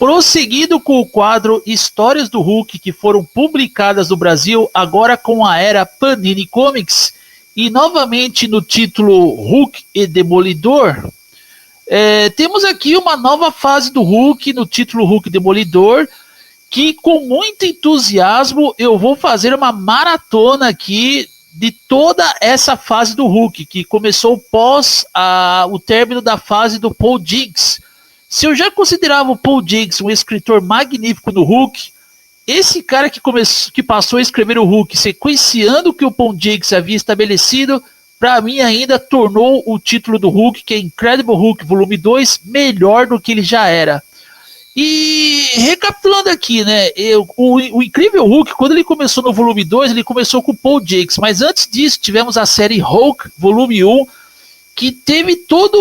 Prosseguindo com o quadro Histórias do Hulk que foram publicadas no Brasil, agora com a era Panini Comics, e novamente no título Hulk e Demolidor, temos aqui uma nova fase do Hulk no título Hulk Demolidor, que com muito entusiasmo eu vou fazer uma maratona aqui de toda essa fase do Hulk, que começou pós o término da fase do Paul Diniz. Se eu já considerava o Paul Diniz um escritor magnífico no Hulk, esse cara que passou a escrever o Hulk sequenciando o que o Paul Diniz havia estabelecido, para mim ainda tornou o título do Hulk, que é Incredible Hulk Volume 2, melhor do que ele já era. E recapitulando aqui, né, o Incrível Hulk, quando ele começou no volume 2, ele começou com o Paul Diniz, mas antes disso tivemos a série Hulk, volume 1, que teve toda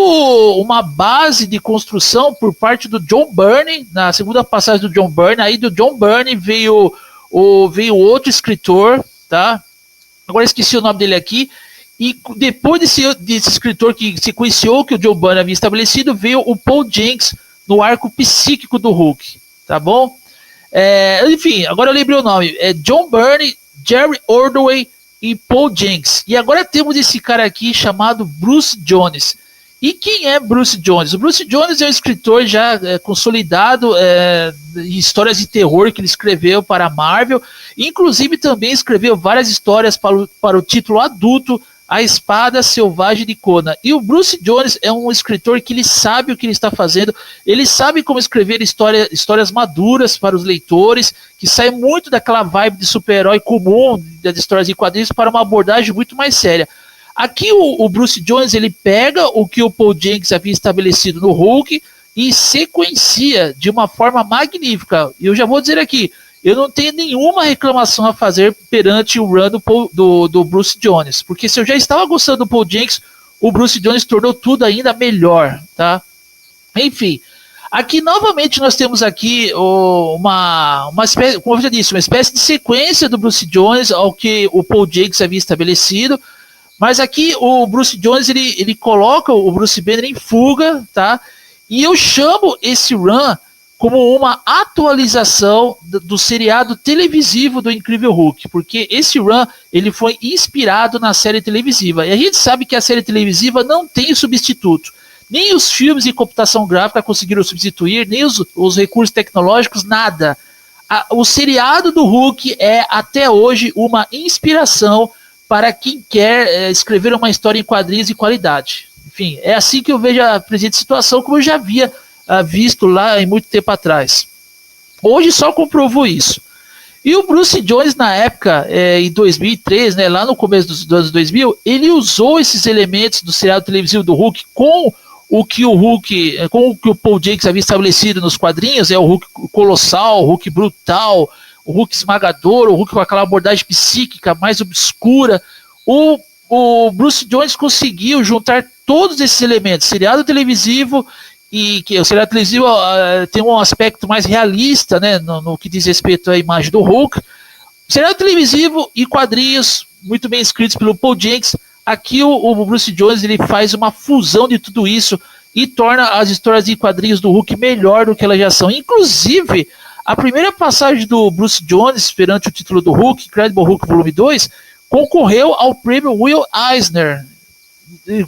uma base de construção por parte do John Byrne, na segunda passagem do John Byrne, aí do John Byrne veio outro escritor, tá? Agora esqueci o nome dele aqui, e depois desse escritor que sequenciou o que o John Byrne havia estabelecido, veio o Paul Diniz, no arco psíquico do Hulk, tá bom? Enfim, agora eu lembrei o nome, John Byrne, Jerry Ordway e Paul Diniz. E agora temos esse cara aqui chamado Bruce Jones. E quem é Bruce Jones? O Bruce Jones é um escritor já consolidado em histórias de terror que ele escreveu para a Marvel, inclusive também escreveu várias histórias para o título adulto A Espada Selvagem de Conan. E o Bruce Jones é um escritor que ele sabe o que ele está fazendo, ele sabe como escrever histórias maduras para os leitores, que sai muito daquela vibe de super-herói comum das histórias de quadrinhos para uma abordagem muito mais séria. Aqui o Bruce Jones ele pega o que o Paul Diniz havia estabelecido no Hulk e sequencia de uma forma magnífica. E eu já vou dizer aqui, eu não tenho nenhuma reclamação a fazer perante o run do Bruce Jones, porque se eu já estava gostando do Paul Diniz, o Bruce Jones tornou tudo ainda melhor, tá? Enfim, aqui novamente nós temos aqui uma espécie, como eu já disse, uma espécie de sequência do Bruce Jones ao que o Paul Diniz havia estabelecido, mas aqui o Bruce Jones ele coloca o Bruce Banner em fuga, tá? E eu chamo esse run como uma atualização do seriado televisivo do Incrível Hulk, porque esse run ele foi inspirado na série televisiva, e a gente sabe que a série televisiva não tem substituto, nem os filmes em computação gráfica conseguiram substituir, nem os recursos tecnológicos, nada. O seriado do Hulk é até hoje uma inspiração para quem quer escrever uma história em quadrinhos de qualidade. Enfim, é assim que eu vejo a presente situação, como eu já havia visto lá em muito tempo atrás. Hoje só comprovou isso. E o Bruce Jones na época, em 2003, né, lá no começo dos anos 2000, ele usou esses elementos do seriado televisivo do Hulk com o que o Paul Diniz havia estabelecido nos quadrinhos, o Hulk colossal, o Hulk brutal, o Hulk esmagador, o Hulk com aquela abordagem psíquica mais obscura. O Bruce Jones conseguiu juntar todos esses elementos, seriado televisivo, e que o seriado televisivo tem um aspecto mais realista, né, no que diz respeito à imagem do Hulk. Seriado televisivo e quadrinhos muito bem escritos pelo Paul Diniz. Aqui o Bruce Jones ele faz uma fusão de tudo isso e torna as histórias de quadrinhos do Hulk melhor do que elas já são. Inclusive, a primeira passagem do Bruce Jones perante o título do Hulk, Incredible Hulk Volume 2, concorreu ao prêmio Will Eisner.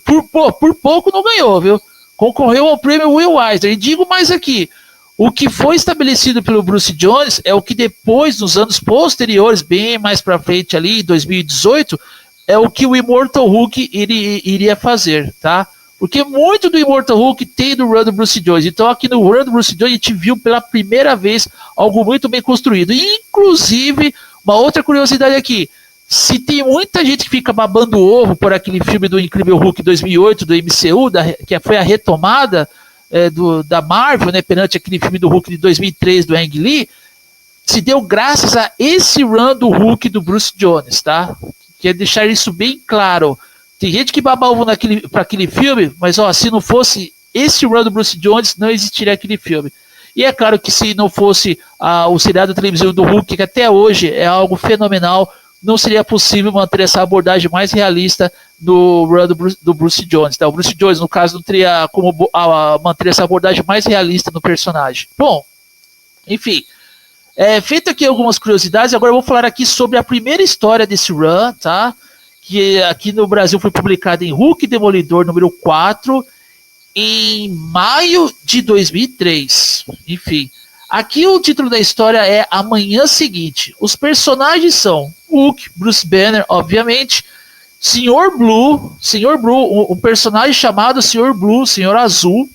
Por pouco não ganhou, viu? Concorreu ao prêmio Will Eisner. E digo mais aqui, o que foi estabelecido pelo Bruce Jones é o que depois, nos anos posteriores, bem mais para frente ali, em 2018, é o que o Immortal Hulk iria fazer, tá? Porque muito do Immortal Hulk tem do run do Bruce Jones. Então aqui no run do Bruce Jones a gente viu pela primeira vez algo muito bem construído. Inclusive, uma outra curiosidade aqui, se tem muita gente que fica babando o ovo por aquele filme do Incrível Hulk 2008 do MCU, que foi a retomada da Marvel, né, perante aquele filme do Hulk de 2003 do Ang Lee, se deu graças a esse run do Hulk do Bruce Jones, tá? Quer deixar isso bem claro. Tem gente que baba ovo para aquele filme, mas ó, se não fosse esse run do Bruce Jones, não existiria aquele filme. E é claro que se não fosse o seriado televisivo do Hulk, que até hoje é algo fenomenal, não seria possível manter essa abordagem mais realista no run do Bruce Jones. Tá? O Bruce Jones, no caso, não teria como manter essa abordagem mais realista no personagem. Bom, Enfim, feito aqui algumas curiosidades, agora eu vou falar aqui sobre a primeira história desse run, tá? Que aqui no Brasil foi publicada em Hulk Demolidor número 4, em maio de 2003. Enfim, aqui o título da história é Amanhã Seguinte. Os personagens são Hulk, Bruce Banner, obviamente, Sr. Blue, um personagem chamado Sr. Blue, Sr. Azul,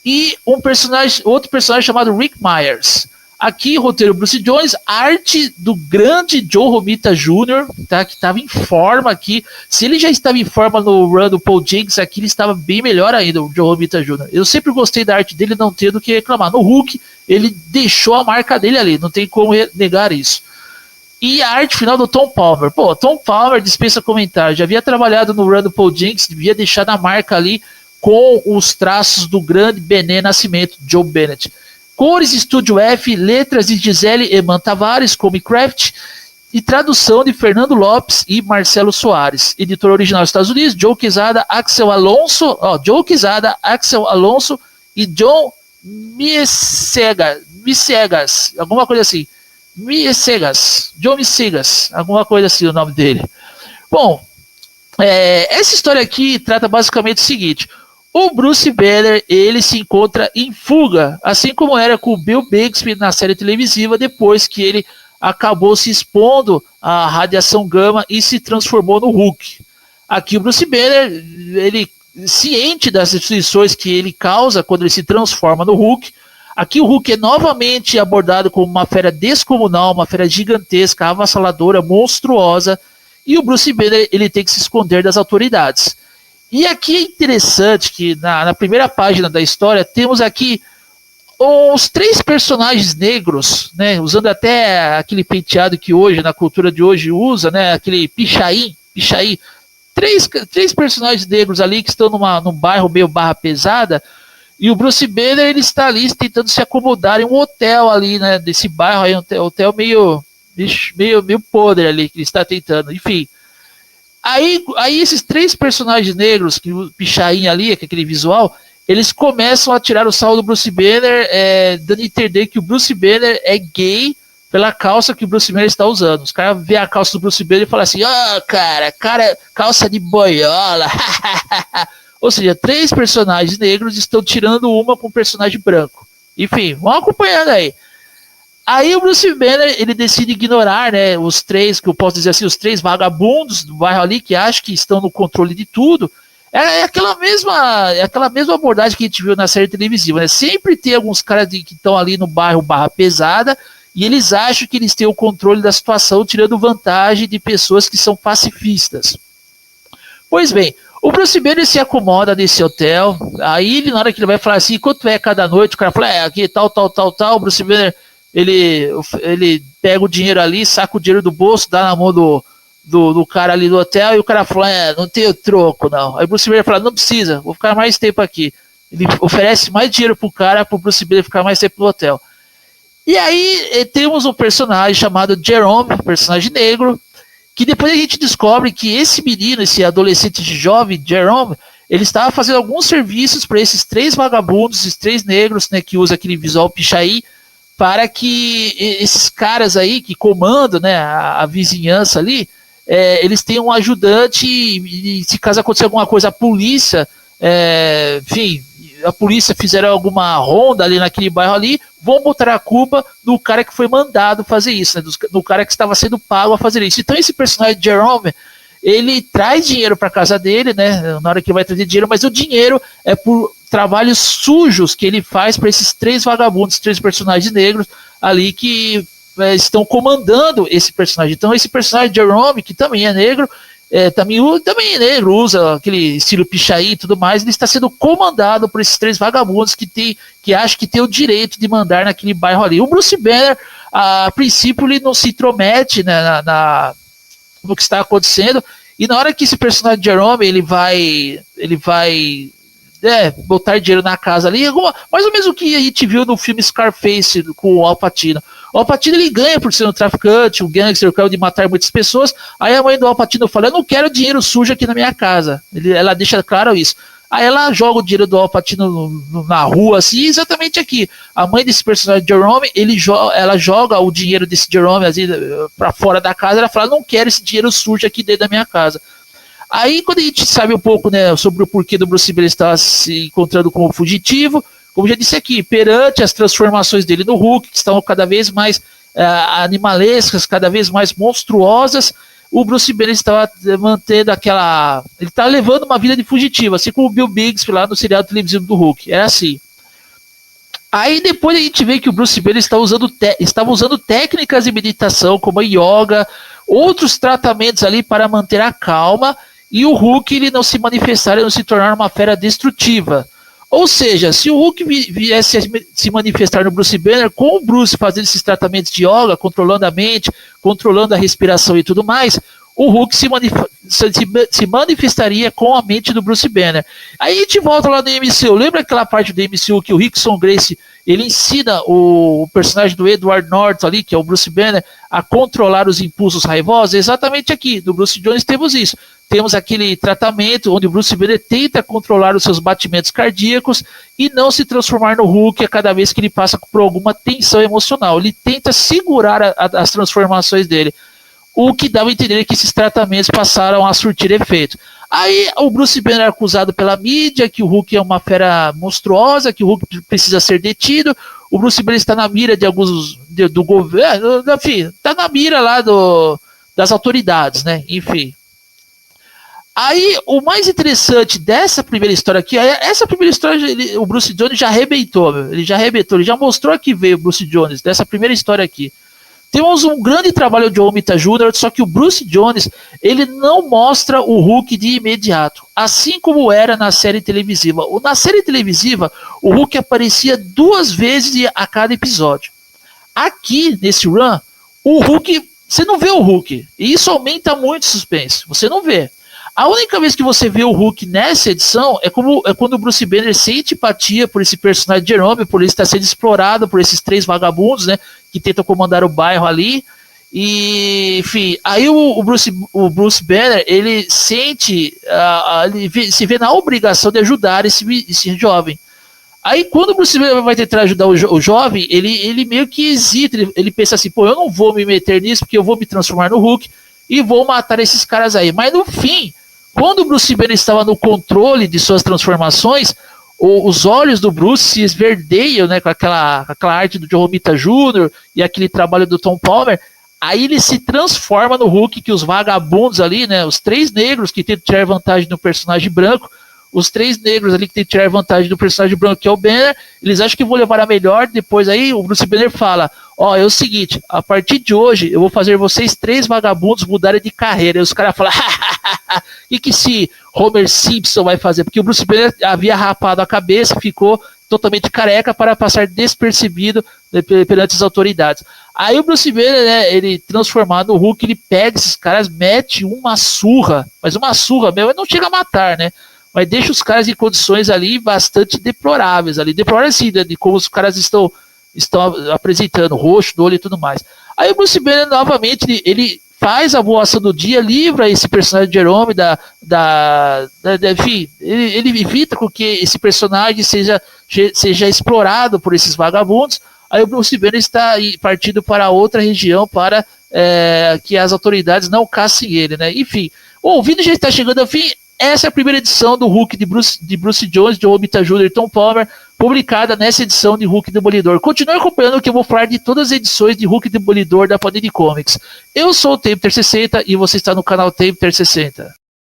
e outro personagem chamado Rick Myers. Aqui, roteiro Bruce Jones, arte do grande Joe Romita Jr., tá, que estava em forma aqui. Se ele já estava em forma no run do Paul Jenkins, aqui ele estava bem melhor ainda, o Joe Romita Jr. Eu sempre gostei da arte dele, não tenho do que reclamar. No Hulk, ele deixou a marca dele ali, não tem como negar isso. E a arte final do Tom Palmer. Pô, Tom Palmer dispensa comentário. Já havia trabalhado no run do Paul Jenkins, devia deixar na marca ali com os traços do grande Bené Nascimento, Joe Bennett. Cores Estúdio F, letras de Gisele Eman Tavares, Comicraft, e tradução de Fernando Lopes e Marcelo Soares. Editor original dos Estados Unidos, Joe Quesada, Axel Alonso, e John Miesegas, alguma coisa assim. John Miesegas, alguma coisa assim o nome dele. Bom, essa história aqui trata basicamente o seguinte: o Bruce Banner, ele se encontra em fuga, assim como era com o Bill Bixby na série televisiva, depois que ele acabou se expondo à radiação gama e se transformou no Hulk. Aqui o Bruce Banner, ele ciente das destruições que ele causa quando ele se transforma no Hulk. Aqui o Hulk é novamente abordado como uma fera descomunal, uma fera gigantesca, avassaladora, monstruosa, e o Bruce Banner, ele tem que se esconder das autoridades. E aqui é interessante que na primeira página da história temos aqui os 3 personagens negros, né, usando até aquele penteado que hoje, na cultura de hoje, usa, né, aquele pichain. Três personagens negros ali que estão num bairro meio barra pesada, e o Bruce Banner, ele está ali tentando se acomodar em um hotel ali, né, desse bairro aí, um hotel meio podre ali, que ele está tentando, enfim. Aí esses 3 personagens negros, que o pichain ali, que é aquele visual, eles começam a tirar o sarro do Bruce Banner, dando a entender que o Bruce Banner é gay pela calça que o Bruce Banner está usando. Os caras veem a calça do Bruce Banner e falam assim: cara, calça de boiola. Ou seja, 3 personagens negros estão tirando uma com um personagem branco. Enfim, vamos acompanhando aí. Aí o Bruce Banner, ele decide ignorar, né, os 3, que eu posso dizer assim, os 3 vagabundos do bairro ali, que acham que estão no controle de tudo. É aquela mesma abordagem que a gente viu na série televisiva, né? Sempre tem alguns caras que estão ali no bairro barra pesada, e eles acham que eles têm o controle da situação, tirando vantagem de pessoas que são pacifistas. Pois bem, o Bruce Banner se acomoda nesse hotel, aí na hora que ele vai falar assim, quanto é cada noite, o cara fala, aqui tal, o Bruce Banner, ele pega o dinheiro ali, saca o dinheiro do bolso, dá na mão do cara ali do hotel, e o cara fala, não tenho troco não. Aí o Bruce Banner fala, não precisa, vou ficar mais tempo aqui. Ele oferece mais dinheiro pro Bruce Banner ficar mais tempo no hotel. E aí temos um personagem chamado Jerome, um personagem negro, que depois a gente descobre que esse menino, esse adolescente jovem, Jerome, ele estava fazendo alguns serviços para esses 3 vagabundos, esses 3 negros, né, que usa aquele visual pichaí, para que esses caras aí que comandam, né, a vizinhança ali, eles tenham um ajudante e se caso acontecer alguma coisa, a polícia, enfim, a polícia fizeram alguma ronda ali naquele bairro ali, vão botar a culpa no cara que foi mandado fazer isso, né, no cara que estava sendo pago a fazer isso. Então esse personagem Jerome, ele traz dinheiro para casa dele, né, na hora que ele vai trazer dinheiro, mas o dinheiro é por trabalhos sujos que ele faz para esses 3 vagabundos, 3 personagens negros ali que estão comandando esse personagem. Então esse personagem Jerome, que também é negro, também é negro, usa aquele estilo pichaí e tudo mais, ele está sendo comandado por esses 3 vagabundos que acham que tem o direito de mandar naquele bairro ali. O Bruce Banner, a princípio, ele não se intromete, né, no que está acontecendo, e na hora que esse personagem Jerome, ele vai botar dinheiro na casa ali, mais ou menos o que a gente viu no filme Scarface com o Al Pacino. O Al Pacino, ele ganha por ser um traficante, um gangster, de matar muitas pessoas. Aí a mãe do Al Pacino fala, eu não quero dinheiro sujo aqui na minha casa. Ela deixa claro isso. Aí ela joga o dinheiro do Al Pacino na rua, assim, exatamente aqui. A mãe desse personagem, Jerome, ela joga o dinheiro desse Jerome assim, pra fora da casa, ela fala, não quero esse dinheiro sujo aqui dentro da minha casa. Aí, quando a gente sabe um pouco, né, sobre o porquê do Bruce Banner estar se encontrando com o fugitivo, como já disse aqui, perante as transformações dele no Hulk, que estão cada vez mais animalescas, cada vez mais monstruosas, o Bruce Banner estava mantendo aquela... Ele estava levando uma vida de fugitivo, assim como o Bill Biggs lá no seriado televisivo do Hulk. Era assim. Aí depois a gente vê que o Bruce Banner estava usando técnicas de meditação, como a yoga, outros tratamentos ali para manter a calma, e o Hulk ele não se manifestar e não se tornar uma fera destrutiva. Ou seja, se o Hulk viesse a se manifestar no Bruce Banner, com o Bruce fazendo esses tratamentos de yoga, controlando a mente, controlando a respiração e tudo mais, o Hulk se manifestaria com a mente do Bruce Banner. Aí a gente volta lá no MCU. Lembra aquela parte do MCU que o Rickson Gracie ele ensina o personagem do Edward Norton ali, que é o Bruce Banner, a controlar os impulsos raivosos? Exatamente aqui, no Bruce Jones temos isso. Temos aquele tratamento onde o Bruce Banner tenta controlar os seus batimentos cardíacos e não se transformar no Hulk a cada vez que ele passa por alguma tensão emocional. Ele tenta segurar as transformações dele. O que dava a entender que esses tratamentos passaram a surtir efeito. Aí o Bruce Banner é acusado pela mídia que o Hulk é uma fera monstruosa, que o Hulk precisa ser detido. O Bruce Banner está na mira de alguns do governo, enfim, está na mira lá das autoridades, né? Enfim. Aí, o mais interessante dessa primeira história aqui, essa primeira história, o Bruce Jones já arrebentou, ele já mostrou que veio o Bruce Jones, dessa primeira história aqui. Temos um grande trabalho de Romita Jr., só que o Bruce Jones, ele não mostra o Hulk de imediato, assim como era na série televisiva. Na série televisiva, o Hulk aparecia 2 vezes a cada episódio. Aqui, nesse run, o Hulk, você não vê o Hulk, e isso aumenta muito o suspense, você não vê. A única vez que você vê o Hulk nessa edição é quando o Bruce Banner sente empatia por esse personagem de Jerome, por ele estar sendo explorado por esses 3 vagabundos, né, que tentam comandar o bairro ali. E, enfim, aí o Bruce Banner, ele sente, ele se vê na obrigação de ajudar esse jovem. Aí quando o Bruce Banner vai tentar ajudar o jovem, ele meio que hesita, ele pensa assim, pô, eu não vou me meter nisso porque eu vou me transformar no Hulk e vou matar esses caras aí. Mas no fim, quando o Bruce Banner estava no controle de suas transformações, os olhos do Bruce se esverdeiam, né, com aquela arte do John Romita Jr. e aquele trabalho do Tom Palmer. Aí ele se transforma no Hulk, que os vagabundos ali, né, os 3 negros que tentam tirar vantagem do personagem branco, os 3 negros ali que tentam tirar vantagem do personagem branco, que é o Banner, eles acham que vão levar a melhor. Depois aí o Bruce Banner fala, é o seguinte, a partir de hoje eu vou fazer vocês 3 vagabundos mudarem de carreira. E os caras falam, e que se Homer Simpson vai fazer? Porque o Bruce Banner havia rapado a cabeça, ficou totalmente careca para passar despercebido, né, perante as autoridades. Aí o Bruce Banner, né, ele transformado no Hulk, ele pega esses caras, mete uma surra, mas uma surra mesmo, não chega a matar, né? Mas deixa os caras em condições ali bastante deploráveis, assim, né, de como os caras estão apresentando, roxo do olho e tudo mais. Aí o Bruce Banner, novamente, ele faz a boa ação do dia, livra esse personagem de Jerome enfim, ele evita com que esse personagem seja explorado por esses vagabundos. Aí o Bruce Banner está partindo para outra região para que as autoridades não caçem ele, né? Enfim, o vídeo já está chegando ao fim. Essa é a primeira edição do Hulk de Bruce Jones, de Romita Jr. e Tom Palmer, publicada nessa edição de Hulk Demolidor. Continue acompanhando que eu vou falar de todas as edições de Hulk Demolidor da Panini Comics. Eu sou o Tempter60 e você está no canal Tempter60.